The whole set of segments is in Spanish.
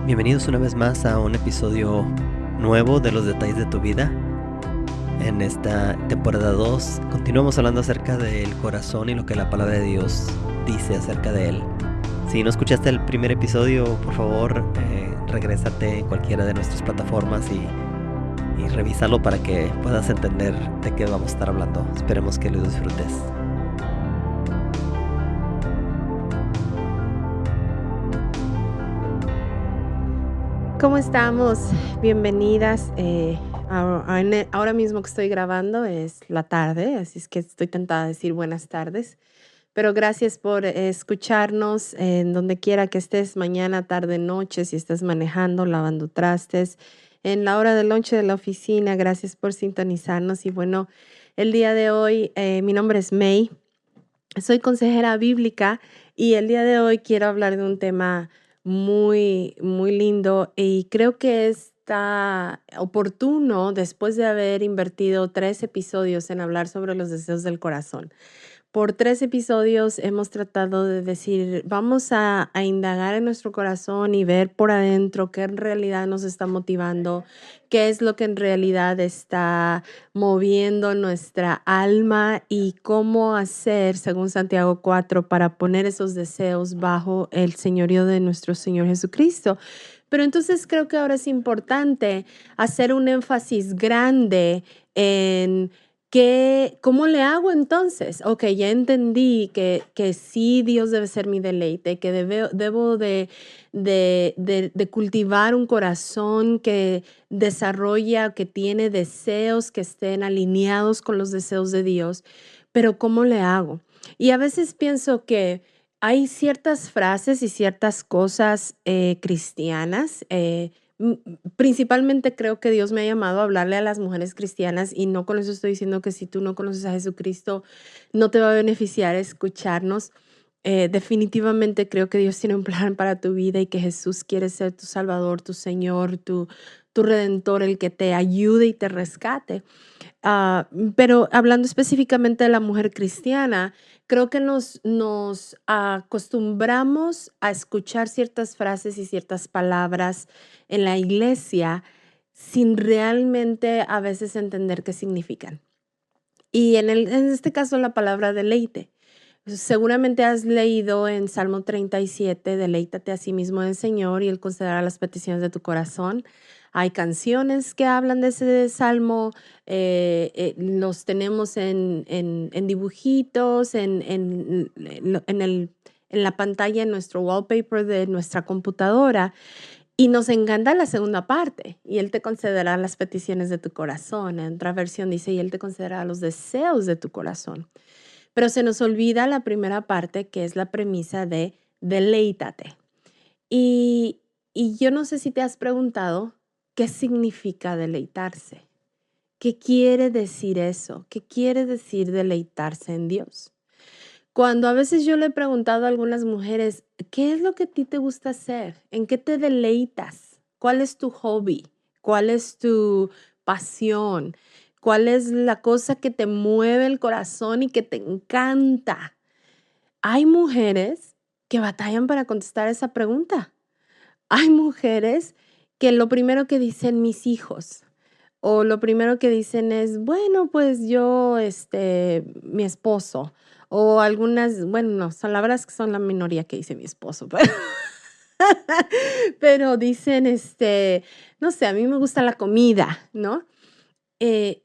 Bienvenidos una vez más a un episodio nuevo de Los Detalles de tu Vida. En esta temporada 2 continuamos hablando acerca del corazón y lo que la palabra de Dios dice acerca de él. Si no escuchaste el primer episodio, por favor, regrésate en cualquiera de nuestras plataformas y revísalo para que puedas entender de qué vamos a estar hablando. Esperemos que lo disfrutes. ¿Cómo estamos? Bienvenidas. Ahora mismo que estoy grabando es la tarde, así es que estoy tentada de decir buenas tardes. Pero gracias por escucharnos en donde quiera que estés, mañana, tarde, noche, si estás manejando, lavando trastes, en la hora del lunch de la oficina. Gracias por sintonizarnos. Y bueno, el día de hoy, mi nombre es May, soy consejera bíblica y el día de hoy quiero hablar de un tema muy, muy lindo y creo que está oportuno después de haber invertido 3 episodios en hablar sobre los deseos del corazón. Por 3 episodios hemos tratado de decir, vamos a indagar en nuestro corazón y ver por adentro qué en realidad nos está motivando, qué es lo que en realidad está moviendo nuestra alma y cómo hacer, según Santiago 4, para poner esos deseos bajo el señorío de nuestro Señor Jesucristo. Pero entonces creo que ahora es importante hacer un énfasis grande en ¿cómo le hago entonces? Ok, ya entendí que sí, Dios debe ser mi deleite, que debo de cultivar un corazón que desarrolla, que tiene deseos que estén alineados con los deseos de Dios, pero ¿cómo le hago? Y a veces pienso que hay ciertas frases y ciertas cosas cristianas. Principalmente creo que Dios me ha llamado a hablarle a las mujeres cristianas y no con eso estoy diciendo que si tú no conoces a Jesucristo no te va a beneficiar escucharnos. Definitivamente creo que Dios tiene un plan para tu vida y que Jesús quiere ser tu Salvador, tu Señor, tu Redentor, el que te ayude y te rescate. Pero hablando específicamente de la mujer cristiana, creo que nos acostumbramos a escuchar ciertas frases y ciertas palabras en la iglesia sin realmente a veces entender qué significan. Y en este caso la palabra deleite. Seguramente has leído en Salmo 37, deleítate a sí mismo en el Señor y Él concederá las peticiones de tu corazón. Hay canciones que hablan de ese salmo, los tenemos en dibujitos, en la pantalla, en nuestro wallpaper de nuestra computadora. Y nos encanta la segunda parte, y Él te concederá las peticiones de tu corazón. En otra versión dice, y Él te concederá los deseos de tu corazón. Pero se nos olvida la primera parte, que es la premisa de deleítate. Y, y yo no sé si te has preguntado qué significa deleitarse. ¿Qué quiere decir eso? ¿Qué quiere decir deleitarse en Dios? Cuando a veces yo le he preguntado a algunas mujeres, ¿qué es lo que a ti te gusta hacer? ¿En qué te deleitas? ¿Cuál es tu hobby? ¿Cuál es tu pasión? ¿Cuál es la cosa que te mueve el corazón y que te encanta? Hay mujeres que batallan para contestar esa pregunta. Hay mujeres que lo primero que dicen mis hijos o lo primero que dicen es, bueno, pues yo, mi esposo o algunas, bueno, no, son la verdad es que son la minoría que dice mi esposo, pero dicen, no sé, a mí me gusta la comida, ¿no?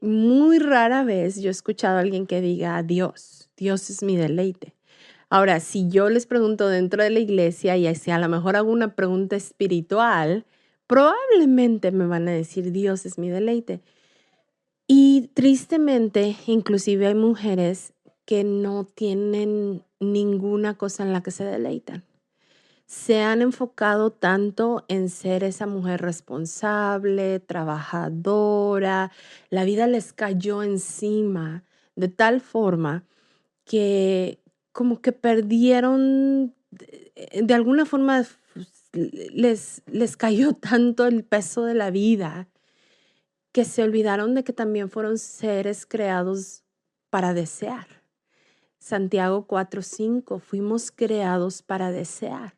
Muy rara vez yo he escuchado a alguien que diga, Dios es mi deleite. Ahora, si yo les pregunto dentro de la iglesia y si a lo mejor hago una pregunta espiritual, probablemente me van a decir, Dios es mi deleite. Y tristemente, inclusive hay mujeres que no tienen ninguna cosa en la que se deleitan. Se han enfocado tanto en ser esa mujer responsable, trabajadora, la vida les cayó encima de tal forma que como que perdieron, de alguna forma les cayó tanto el peso de la vida que se olvidaron de que también fueron seres creados para desear. Santiago 4:5, fuimos creados para desear.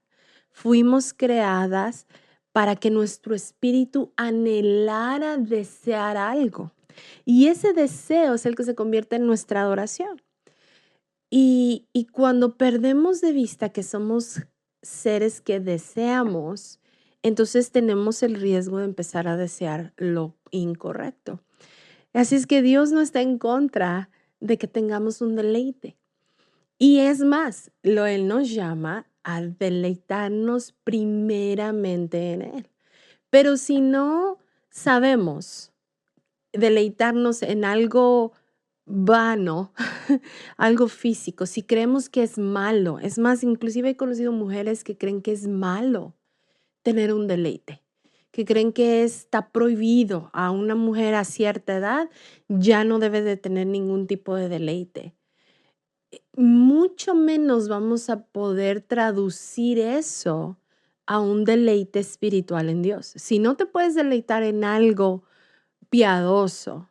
Fuimos creadas para que nuestro espíritu anhelara desear algo. Y ese deseo es el que se convierte en nuestra adoración. Y cuando perdemos de vista que somos seres que deseamos, entonces tenemos el riesgo de empezar a desear lo incorrecto. Así es que Dios no está en contra de que tengamos un deleite. Y es más, Él nos llama a deleitarnos primeramente en Él. Pero si no sabemos deleitarnos en algo vano, algo físico, si creemos que es malo, es más, inclusive he conocido mujeres que creen que es malo tener un deleite, que creen que está prohibido a una mujer a cierta edad, ya no debe de tener ningún tipo de deleite. Mucho menos vamos a poder traducir eso a un deleite espiritual en Dios. Si no te puedes deleitar en algo piadoso,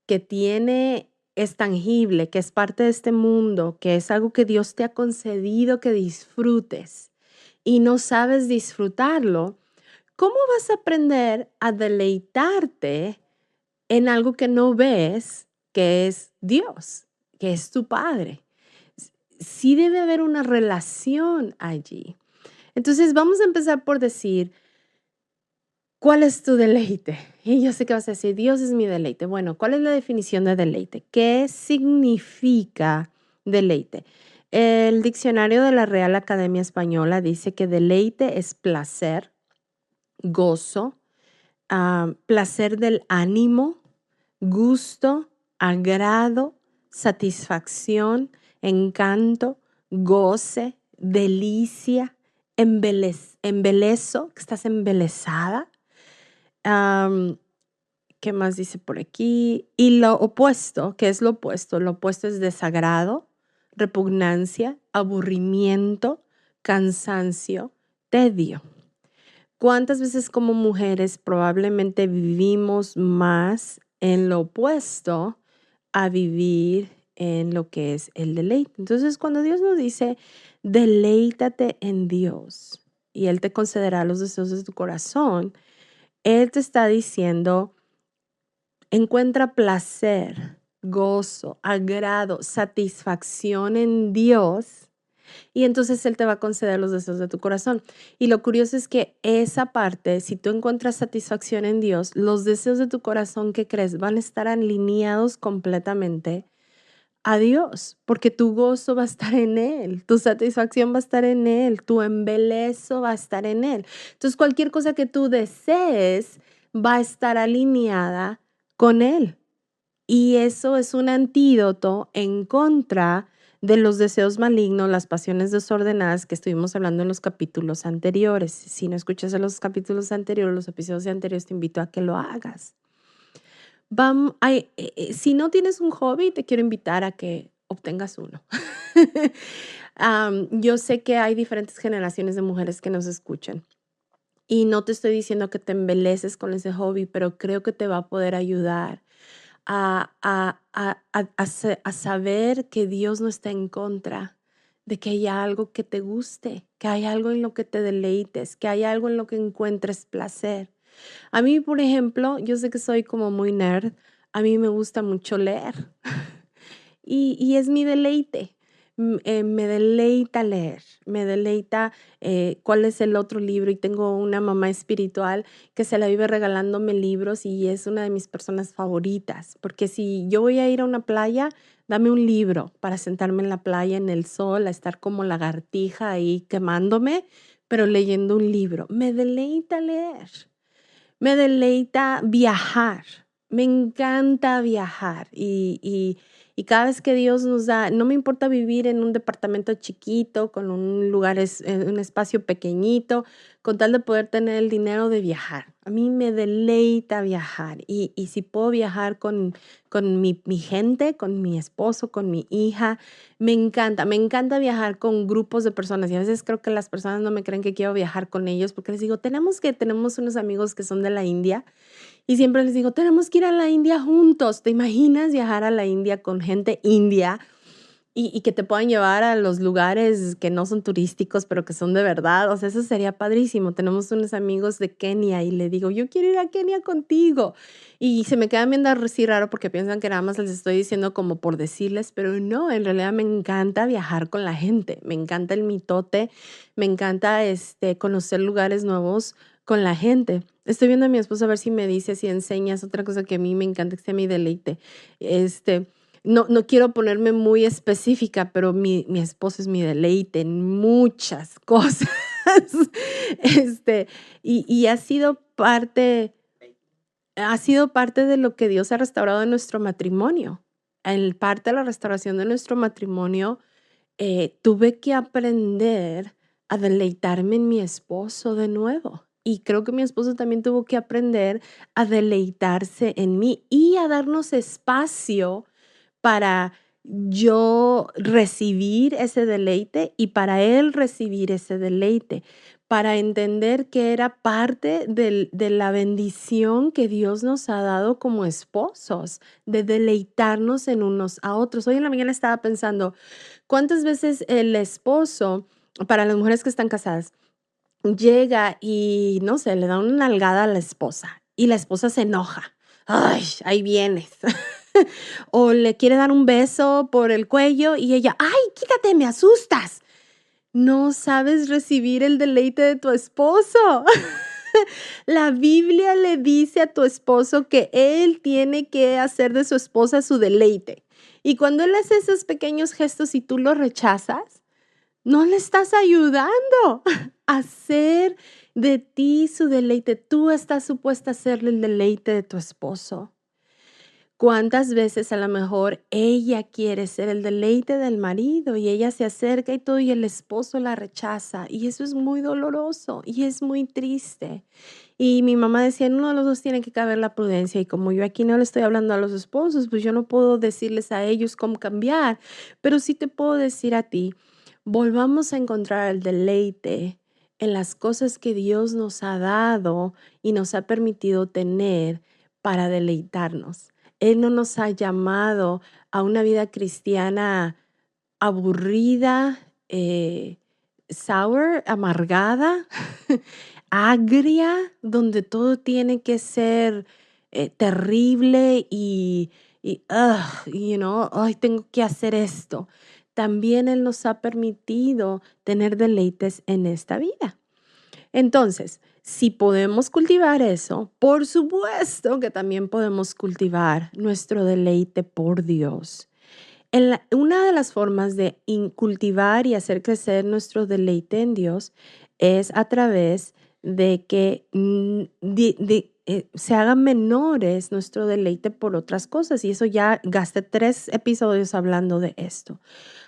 es tangible, que es parte de este mundo, que es algo que Dios te ha concedido que disfrutes y no sabes disfrutarlo, ¿cómo vas a aprender a deleitarte en algo que no ves, que es Dios, que es tu Padre? Sí debe haber una relación allí. Entonces vamos a empezar por decir, ¿cuál es tu deleite? Y yo sé que vas a decir, Dios es mi deleite. Bueno, ¿cuál es la definición de deleite? ¿Qué significa deleite? El diccionario de la Real Academia Española dice que deleite es placer, gozo, placer del ánimo, gusto, agrado, satisfacción, encanto, goce, delicia, embelezo, que estás embelesada. ¿Qué más dice por aquí? Y lo opuesto, ¿qué es lo opuesto? Lo opuesto es desagrado, repugnancia, aburrimiento, cansancio, tedio. ¿Cuántas veces como mujeres probablemente vivimos más en lo opuesto a vivir en lo que es el deleite? Entonces, cuando Dios nos dice, deleítate en Dios y Él te concederá los deseos de tu corazón, Él te está diciendo, encuentra placer, gozo, agrado, satisfacción en Dios y entonces Él te va a conceder los deseos de tu corazón. Y lo curioso es que esa parte, si tú encuentras satisfacción en Dios, los deseos de tu corazón, ¿qué crees? Van a estar alineados completamente a Dios, porque tu gozo va a estar en Él, tu satisfacción va a estar en Él, tu embelezo va a estar en Él. Entonces, cualquier cosa que tú desees va a estar alineada con Él. Y eso es un antídoto en contra de los deseos malignos, las pasiones desordenadas que estuvimos hablando en los capítulos anteriores. Si no escuchas en los capítulos anteriores, los episodios anteriores, te invito a que lo hagas. Si no tienes un hobby, te quiero invitar a que obtengas uno. Yo sé que hay diferentes generaciones de mujeres que nos escuchan y no te estoy diciendo que te embeleces con ese hobby, pero creo que te va a poder ayudar a saber que Dios no está en contra de que haya algo que te guste, que hay algo en lo que te deleites, que hay algo en lo que encuentres placer. A mí, por ejemplo, yo sé que soy como muy nerd, a mí me gusta mucho leer y es mi deleite. Me deleita leer, me deleita cuál es el otro libro y tengo una mamá espiritual que se la vive regalándome libros y es una de mis personas favoritas, porque si yo voy a ir a una playa, dame un libro para sentarme en la playa en el sol, a estar como lagartija ahí quemándome, pero leyendo un libro. Me deleita leer. Me deleita viajar, me encanta viajar y cada vez que Dios nos da, no me importa vivir en un departamento chiquito, con un espacio pequeñito, con tal de poder tener el dinero de viajar. A mí me deleita viajar y si puedo viajar con mi gente, con mi esposo, con mi hija, me encanta viajar con grupos de personas y a veces creo que las personas no me creen que quiero viajar con ellos porque les digo, tenemos unos amigos que son de la India y siempre les digo, tenemos que ir a la India juntos. ¿Te imaginas viajar a la India con gente india? y que te puedan llevar a los lugares que no son turísticos, pero que son de verdad. O sea, eso sería padrísimo. Tenemos unos amigos de Kenia y le digo, yo quiero ir a Kenia contigo. Y se me quedan viendo así raro porque piensan que nada más les estoy diciendo como por decirles, pero no, en realidad me encanta viajar con la gente. Me encanta el mitote, me encanta conocer lugares nuevos con la gente. Estoy viendo a mi esposo a ver si me dice, si enseñas otra cosa que a mí me encanta, que sea mi deleite. No quiero ponerme muy específica, pero mi esposo es mi deleite en muchas cosas. Este, y ha sido parte de lo que Dios ha restaurado en nuestro matrimonio. En parte de la restauración de nuestro matrimonio, tuve que aprender a deleitarme en mi esposo de nuevo. Y creo que mi esposo también tuvo que aprender a deleitarse en mí y a darnos espacio para yo recibir ese deleite y para él recibir ese deleite, para entender que era parte de la bendición que Dios nos ha dado como esposos, de deleitarnos en unos a otros. Hoy en la mañana estaba pensando, ¿cuántas veces el esposo, para las mujeres que están casadas, llega y, no sé, le da una nalgada a la esposa y la esposa se enoja? Ay, ahí vienes. O le quiere dar un beso por el cuello y ella, ay, quítate, me asustas. No sabes recibir el deleite de tu esposo. La Biblia le dice a tu esposo que él tiene que hacer de su esposa su deleite. Y cuando él hace esos pequeños gestos y tú los rechazas, no le estás ayudando a hacer de ti su deleite. Tú estás supuesta a hacerle el deleite de tu esposo. ¿Cuántas veces a lo mejor ella quiere ser el deleite del marido y ella se acerca y todo y el esposo la rechaza? Y eso es muy doloroso y es muy triste. Y mi mamá decía, en uno de los dos tiene que caber la prudencia. Y como yo aquí no le estoy hablando a los esposos, pues yo no puedo decirles a ellos cómo cambiar, pero sí te puedo decir a ti, volvamos a encontrar el deleite en las cosas que Dios nos ha dado y nos ha permitido tener para deleitarnos. Él no nos ha llamado a una vida cristiana aburrida, sour, amargada, agria, donde todo tiene que ser terrible ay, tengo que hacer esto. También Él nos ha permitido tener deleites en esta vida. Entonces, si podemos cultivar eso, por supuesto que también podemos cultivar nuestro deleite por Dios. Una de las formas de cultivar y hacer crecer nuestro deleite en Dios es a través de que se hagan menores nuestro deleite por otras cosas. Y eso ya gasté 3 episodios hablando de esto.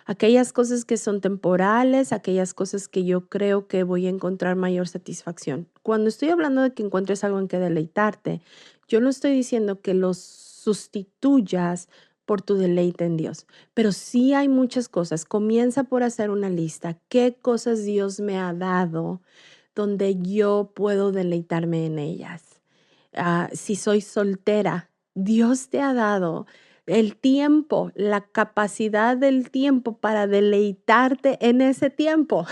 Aquellas cosas que son temporales, aquellas cosas que yo creo que voy a encontrar mayor satisfacción. Cuando estoy hablando de que encuentres algo en que deleitarte, yo no estoy diciendo que los sustituyas por tu deleite en Dios, pero sí hay muchas cosas. Comienza por hacer una lista. ¿Qué cosas Dios me ha dado donde yo puedo deleitarme en ellas? Si soy soltera, Dios te ha dado el tiempo, la capacidad del tiempo para deleitarte en ese tiempo.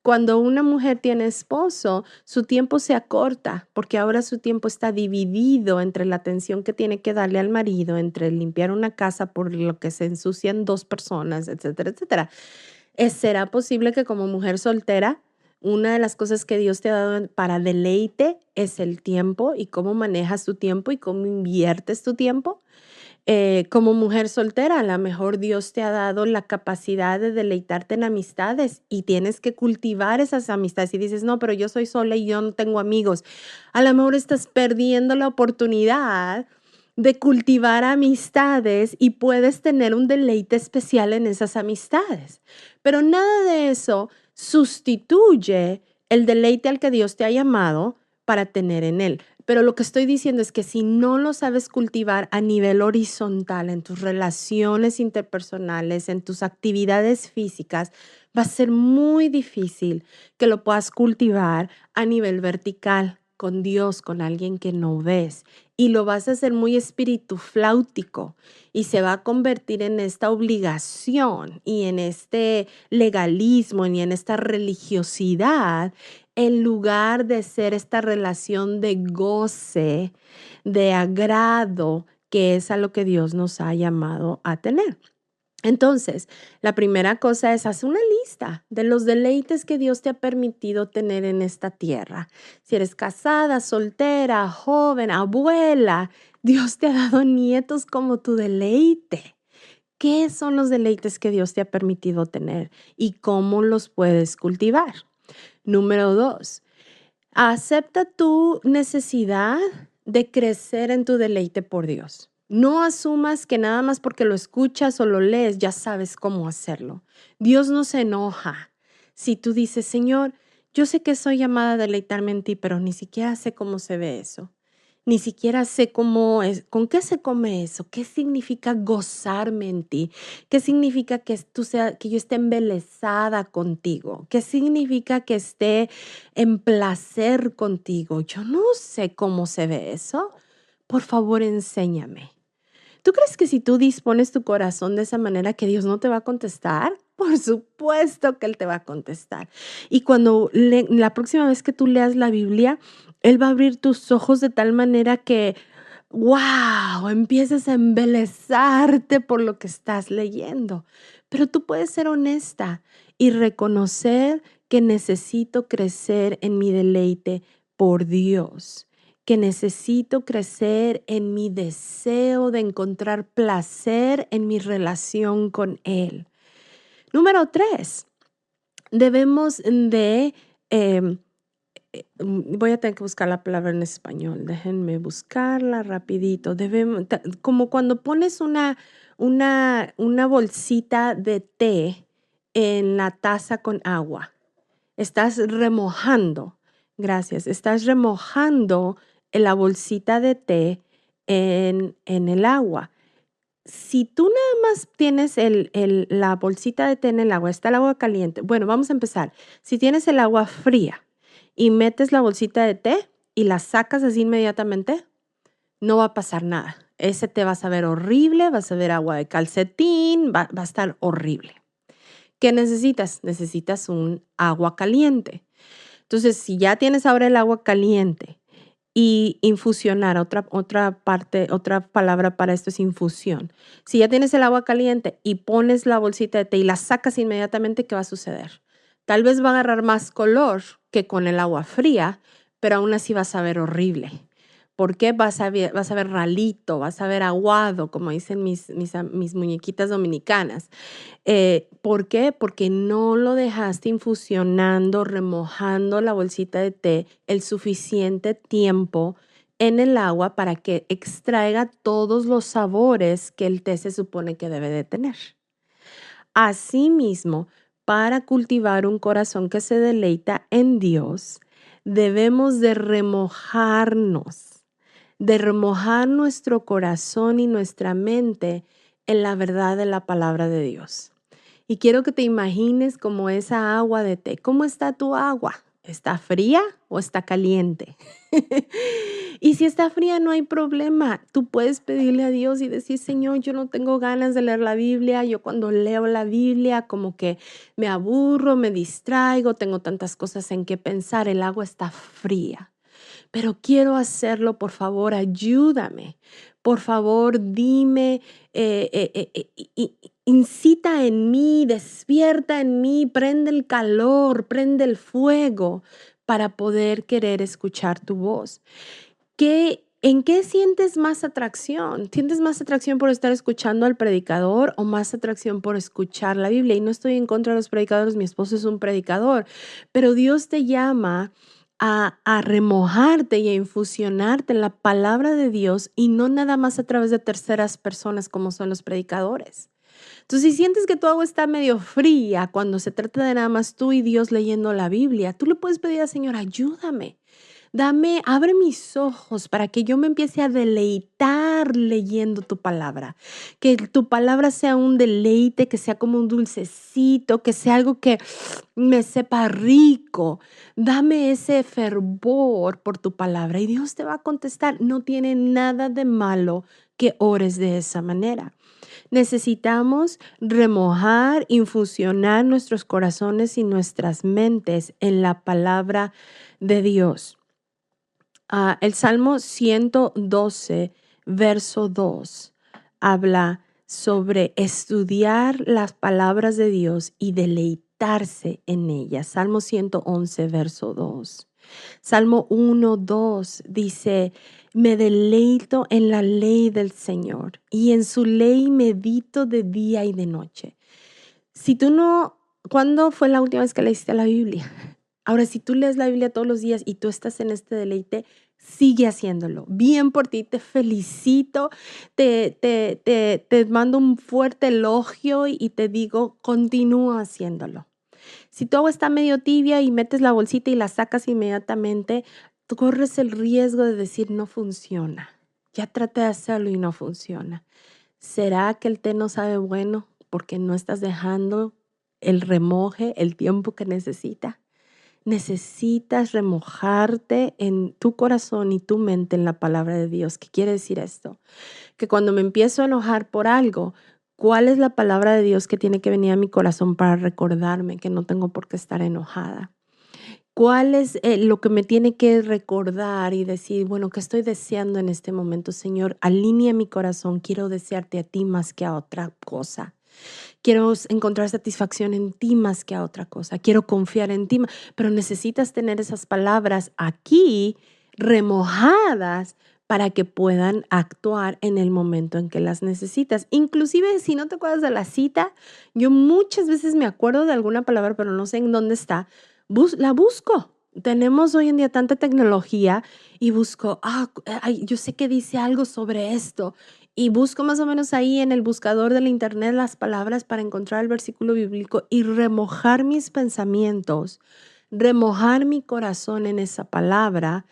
Cuando una mujer tiene esposo, su tiempo se acorta porque ahora su tiempo está dividido entre la atención que tiene que darle al marido, entre limpiar una casa por lo que se ensucian 2 personas, etcétera, etcétera. ¿Será posible que como mujer soltera, una de las cosas que Dios te ha dado para deleite es el tiempo y cómo manejas tu tiempo y cómo inviertes tu tiempo? Como mujer soltera, a lo mejor Dios te ha dado la capacidad de deleitarte en amistades y tienes que cultivar esas amistades. Y dices, no, pero yo soy sola y yo no tengo amigos. A lo mejor estás perdiendo la oportunidad de cultivar amistades y puedes tener un deleite especial en esas amistades. Pero nada de eso sustituye el deleite al que Dios te ha llamado para tener en Él. Pero lo que estoy diciendo es que si no lo sabes cultivar a nivel horizontal, en tus relaciones interpersonales, en tus actividades físicas, va a ser muy difícil que lo puedas cultivar a nivel vertical con Dios, con alguien que no ves. y lo vas a hacer muy espiritufláutico y se va a convertir en esta obligación y en este legalismo y en esta religiosidad en lugar de ser esta relación de goce, de agrado, que es a lo que Dios nos ha llamado a tener. Entonces, la primera cosa es haz una lista de los deleites que Dios te ha permitido tener en esta tierra. Si eres casada, soltera, joven, abuela, Dios te ha dado nietos como tu deleite. ¿Qué son los deleites que Dios te ha permitido tener y cómo los puedes cultivar? Número 2, acepta tu necesidad de crecer en tu deleite por Dios. No asumas que nada más porque lo escuchas o lo lees ya sabes cómo hacerlo. Dios no se enoja si tú dices, Señor, yo sé que soy llamada a deleitarme en ti, pero ni siquiera sé cómo se ve eso. Ni siquiera sé cómo es, con qué se come eso, qué significa gozarme en ti, qué significa que que yo esté embelesada contigo, qué significa que esté en placer contigo. Yo no sé cómo se ve eso. Por favor, enséñame. ¿Tú crees que si tú dispones tu corazón de esa manera que Dios no te va a contestar? Por supuesto que Él te va a contestar. Y cuando la próxima vez que tú leas la Biblia, Él va a abrir tus ojos de tal manera que, wow, empieces a embelesarte por lo que estás leyendo. Pero tú puedes ser honesta y reconocer que necesito crecer en mi deleite por Dios, que necesito crecer en mi deseo de encontrar placer en mi relación con Él. Número 3, debemos de, voy a tener que buscar la palabra en español, déjenme buscarla rapidito. Como cuando pones una bolsita de té en la taza con agua, estás remojando, gracias, estás remojando la bolsita de té en el agua. Si tú nada más tienes la bolsita de té en el agua, está el agua caliente. Bueno, vamos a empezar. Si tienes el agua fría y metes la bolsita de té y la sacas así inmediatamente, no va a pasar nada. Ese té va a saber horrible, va a saber agua de calcetín, va a estar horrible. ¿Qué necesitas? Necesitas un agua caliente. Entonces, si ya tienes ahora el agua caliente y infusionar, otra palabra para esto es infusión. Si ya tienes el agua caliente y pones la bolsita de té y la sacas inmediatamente, ¿qué va a suceder? Tal vez va a agarrar más color que con el agua fría, pero aún así va a saber horrible. ¿Por qué? Vas a ver ralito, vas a ver aguado, como dicen mis muñequitas dominicanas. ¿Por qué? Porque no lo dejaste infusionando, remojando la bolsita de té el suficiente tiempo en el agua para que extraiga todos los sabores que el té se supone que debe de tener. Asimismo, para cultivar un corazón que se deleita en Dios, debemos de remojar nuestro corazón y nuestra mente en la verdad de la palabra de Dios. Y quiero que te imagines como esa agua de té. ¿Cómo está tu agua? ¿Está fría o está caliente? Y si está fría, no hay problema. Tú puedes pedirle a Dios y decir, Señor, yo no tengo ganas de leer la Biblia. Yo cuando leo la Biblia como que me aburro, me distraigo, tengo tantas cosas en que pensar. El agua está fría. Pero quiero hacerlo, por favor, ayúdame. Por favor, dime, incita en mí, despierta en mí, prende el calor, prende el fuego para poder querer escuchar tu voz. ¿En qué sientes más atracción? ¿Sientes más atracción por estar escuchando al predicador o más atracción por escuchar la Biblia? Y no estoy en contra de los predicadores, mi esposo es un predicador, pero Dios te llama a remojarte y a infusionarte en la palabra de Dios y no nada más a través de terceras personas como son los predicadores. Entonces, si sientes que tu agua está medio fría cuando se trata de nada más tú y Dios leyendo la Biblia, tú le puedes pedir al Señor, ayúdame. Abre mis ojos para que yo me empiece a deleitar leyendo tu palabra. Que tu palabra sea un deleite, que sea como un dulcecito, que sea algo que me sepa rico. Dame ese fervor por tu palabra y Dios te va a contestar. No tiene nada de malo que ores de esa manera. Necesitamos remojar, infusionar nuestros corazones y nuestras mentes en la palabra de Dios. El Salmo 112, verso 2, habla sobre estudiar las palabras de Dios y deleitarse en ellas. Salmo 111, verso 2. Salmo 1, 2 dice, me deleito en la ley del Señor y en su ley medito de día y de noche. ¿Cuándo fue la última vez que leíste la Biblia? Ahora, si tú lees la Biblia todos los días y tú estás en este deleite, sigue haciéndolo. Bien por ti, te felicito, te mando un fuerte elogio y te digo, continúa haciéndolo. Si tu agua está medio tibia y metes la bolsita y la sacas inmediatamente, tú corres el riesgo de decir no funciona. Ya traté de hacerlo y no funciona. ¿Será que el té no sabe bueno porque no estás dejando el remoje, el tiempo que necesita? Necesitas remojarte en tu corazón y tu mente en la palabra de Dios. ¿Qué quiere decir esto? Que cuando me empiezo a enojar por algo, ¿cuál es la palabra de Dios que tiene que venir a mi corazón para recordarme que no tengo por qué estar enojada? ¿Cuál es lo que me tiene que recordar y decir, bueno, qué estoy deseando en este momento, Señor? Alinea mi corazón, quiero desearte a ti más que a otra cosa. Quiero encontrar satisfacción en ti más que a otra cosa. Quiero confiar en ti, pero necesitas tener esas palabras aquí remojadas para que puedan actuar en el momento en que las necesitas. Inclusive si no te acuerdas de la cita, yo muchas veces me acuerdo de alguna palabra, pero no sé en dónde está. La busco. Tenemos hoy en día tanta tecnología y busco, yo sé que dice algo sobre esto y busco más o menos ahí en el buscador del internet las palabras para encontrar el versículo bíblico y remojar mis pensamientos, remojar mi corazón en esa palabra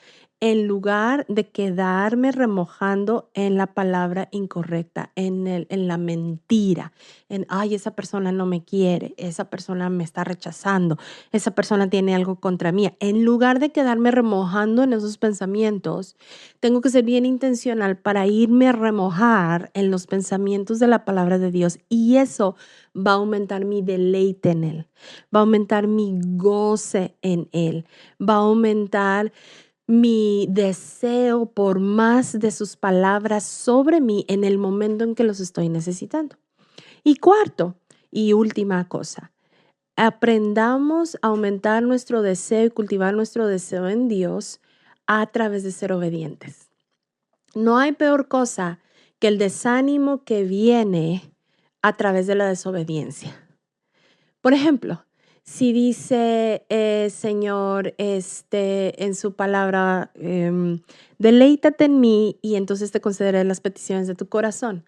en lugar de quedarme remojando en la palabra incorrecta, en la mentira, esa persona no me quiere, esa persona me está rechazando, esa persona tiene algo contra mí. En lugar de quedarme remojando en esos pensamientos, tengo que ser bien intencional para irme a remojar en los pensamientos de la palabra de Dios y eso va a aumentar mi deleite en Él, va a aumentar mi goce en Él, va a aumentar mi deseo por más de sus palabras sobre mí en el momento en que los estoy necesitando. Y cuarto y última cosa, aprendamos a aumentar nuestro deseo y cultivar nuestro deseo en Dios a través de ser obedientes. No hay peor cosa que el desánimo que viene a través de la desobediencia. Por ejemplo, si dice Señor en su palabra, deleítate en mí y entonces te concederé las peticiones de tu corazón.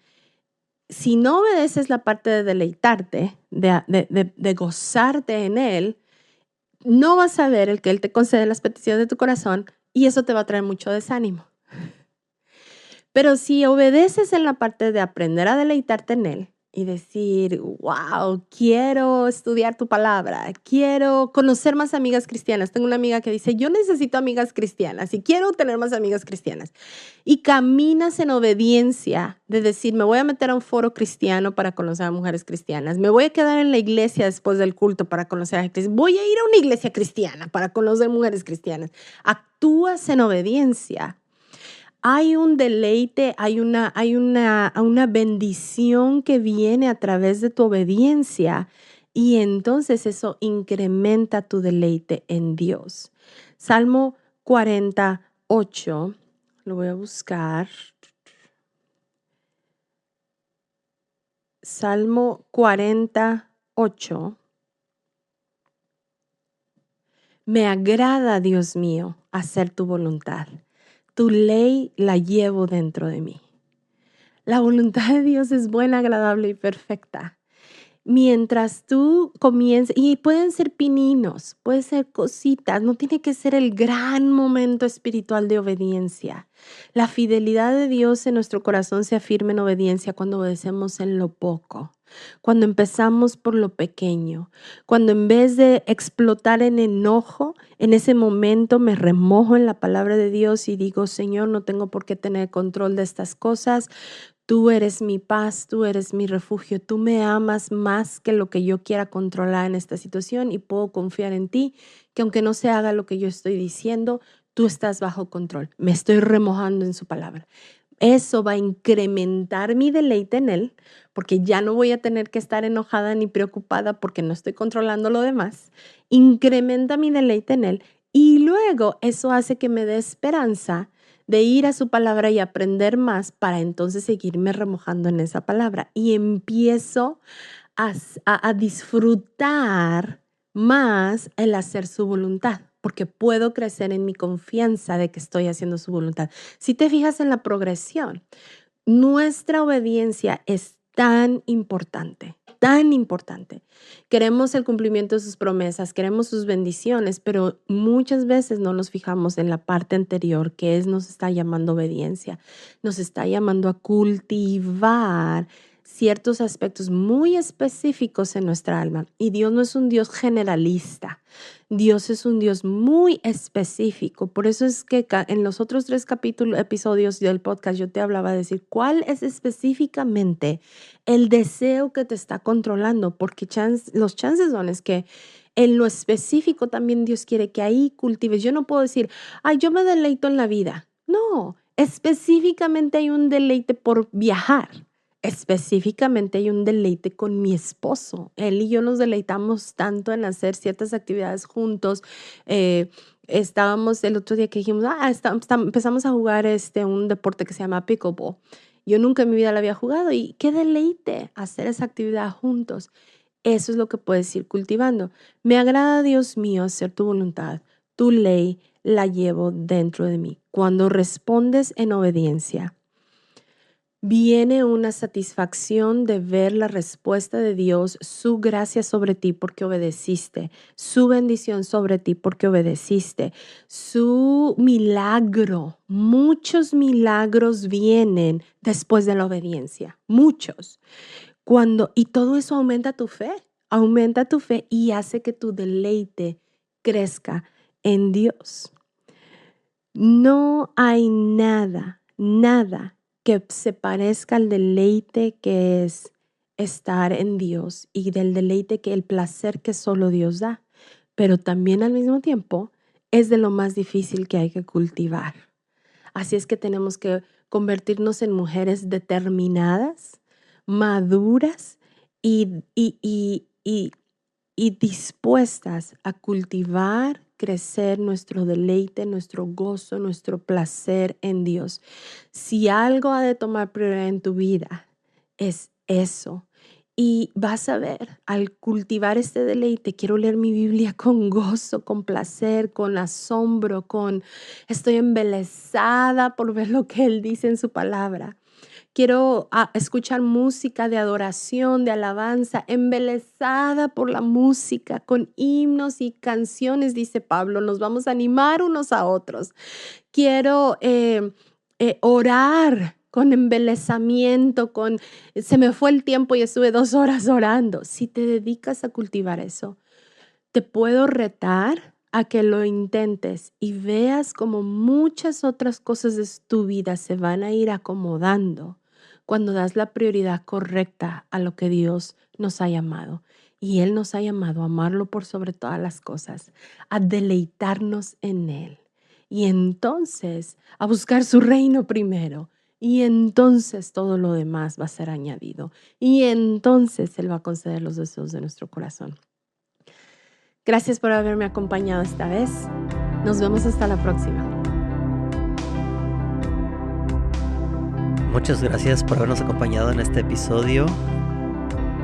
Si no obedeces la parte de deleitarte, de gozarte en Él, no vas a ver el que Él te concede las peticiones de tu corazón y eso te va a traer mucho desánimo. Pero si obedeces en la parte de aprender a deleitarte en Él y decir, wow, quiero estudiar tu palabra, quiero conocer más amigas cristianas. Tengo una amiga que dice, yo necesito amigas cristianas y quiero tener más amigas cristianas. Y caminas en obediencia de decir, me voy a meter a un foro cristiano para conocer a mujeres cristianas, me voy a quedar en la iglesia después del culto para conocer a cristianas, voy a ir a una iglesia cristiana para conocer mujeres cristianas. Actúas en obediencia. Hay un deleite, hay una bendición que viene a través de tu obediencia y entonces eso incrementa tu deleite en Dios. Salmo 48, lo voy a buscar. Salmo 48. Me agrada, Dios mío, hacer tu voluntad. Tu ley la llevo dentro de mí. La voluntad de Dios es buena, agradable y perfecta. Mientras tú comiences, y pueden ser pininos, pueden ser cositas, no tiene que ser el gran momento espiritual de obediencia. La fidelidad de Dios en nuestro corazón se afirma en obediencia cuando obedecemos en lo poco, cuando empezamos por lo pequeño, cuando en vez de explotar en enojo, en ese momento me remojo en la palabra de Dios y digo, Señor, no tengo por qué tener control de estas cosas. Tú eres mi paz, tú eres mi refugio, tú me amas más que lo que yo quiera controlar en esta situación y puedo confiar en ti, que aunque no se haga lo que yo estoy diciendo, tú estás bajo control. Me estoy remojando en su palabra. Eso va a incrementar mi deleite en él, porque ya no voy a tener que estar enojada ni preocupada porque no estoy controlando lo demás. Incrementa mi deleite en él y luego eso hace que me dé esperanza de ir a su palabra y aprender más para entonces seguirme remojando en esa palabra. Y empiezo a disfrutar más el hacer su voluntad, porque puedo crecer en mi confianza de que estoy haciendo su voluntad. Si te fijas en la progresión, nuestra obediencia es tan importante, tan importante. Queremos el cumplimiento de sus promesas, queremos sus bendiciones, pero muchas veces no nos fijamos en la parte anterior, que nos está llamando obediencia, nos está llamando a cultivar ciertos aspectos muy específicos en nuestra alma. Y Dios no es un Dios generalista. Dios es un Dios muy específico. Por eso es que en los otros 3 episodios del podcast yo te hablaba de decir cuál es específicamente el deseo que te está controlando, porque los chances son es que en lo específico también Dios quiere que ahí cultives. Yo no puedo decir, ay, yo me deleito en la vida. No, específicamente hay un deleite por viajar. Específicamente hay un deleite con mi esposo. Él y yo nos deleitamos tanto en hacer ciertas actividades juntos. Estábamos el otro día que dijimos, empezamos a jugar un deporte que se llama pickleball. Yo nunca en mi vida lo había jugado y qué deleite hacer esa actividad juntos. Eso es lo que puedes ir cultivando. Me agrada, Dios mío, hacer tu voluntad. Tu ley la llevo dentro de mí. Cuando respondes en obediencia, viene una satisfacción de ver la respuesta de Dios, su gracia sobre ti porque obedeciste, su bendición sobre ti porque obedeciste, su milagro. Muchos milagros vienen después de la obediencia, muchos. Y todo eso aumenta tu fe y hace que tu deleite crezca en Dios. No hay nada que se parezca al deleite que es estar en Dios y del deleite el placer que solo Dios da, pero también al mismo tiempo es de lo más difícil que hay que cultivar. Así es que tenemos que convertirnos en mujeres determinadas, maduras y dispuestas a cultivar, crecer nuestro deleite, nuestro gozo, nuestro placer en Dios. Si algo ha de tomar prioridad en tu vida, es eso. Y vas a ver, al cultivar este deleite, quiero leer mi Biblia con gozo, con placer, con asombro, estoy embelesada por ver lo que Él dice en su palabra. Quiero escuchar música de adoración, de alabanza, embelesada por la música, con himnos y canciones, dice Pablo. Nos vamos a animar unos a otros. Quiero orar con embelesamiento, se me fue el tiempo y estuve 2 horas orando. Si te dedicas a cultivar eso, te puedo retar a que lo intentes y veas como muchas otras cosas de tu vida se van a ir acomodando cuando das la prioridad correcta a lo que Dios nos ha llamado. Y Él nos ha llamado a amarlo por sobre todas las cosas, a deleitarnos en Él. Y entonces a buscar su reino primero. Y entonces todo lo demás va a ser añadido. Y entonces Él va a conceder los deseos de nuestro corazón. Gracias por haberme acompañado esta vez. Nos vemos hasta la próxima. Muchas gracias por habernos acompañado en este episodio.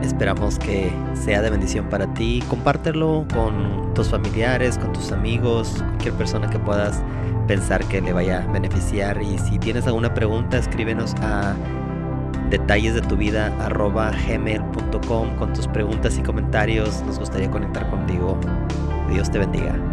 Esperamos que sea de bendición para ti. Compártelo con tus familiares, con tus amigos, cualquier persona que puedas pensar que le vaya a beneficiar. Y si tienes alguna pregunta, escríbenos a detallesdetuvida@gmail.com con tus preguntas y comentarios. Nos gustaría conectar contigo. Dios te bendiga.